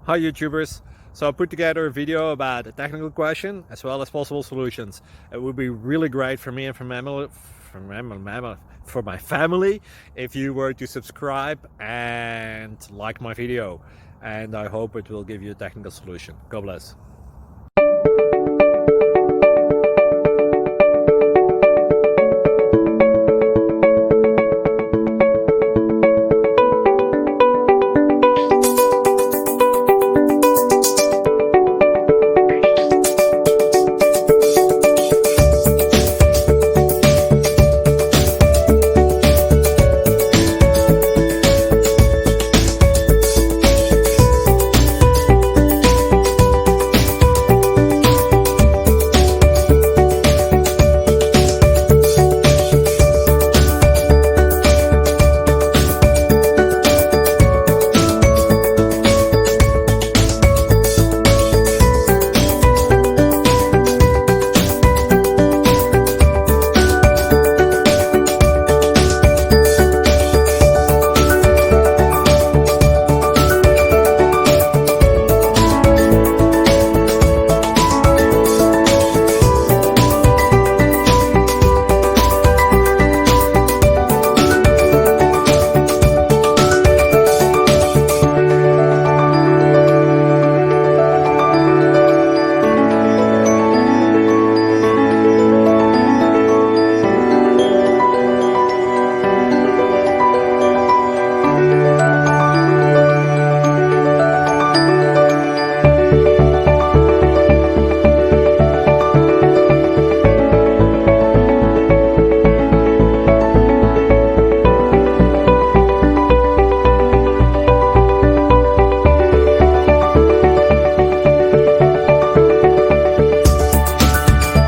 Hi YouTubers! So I put together a video about a technical question as well as possible solutions. It would be really great for me and for my family if you were to subscribe and like my video, and I hope it will give you a technical solution. God bless.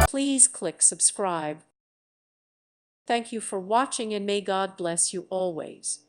Please click subscribe. Thank you for watching and may God bless you always.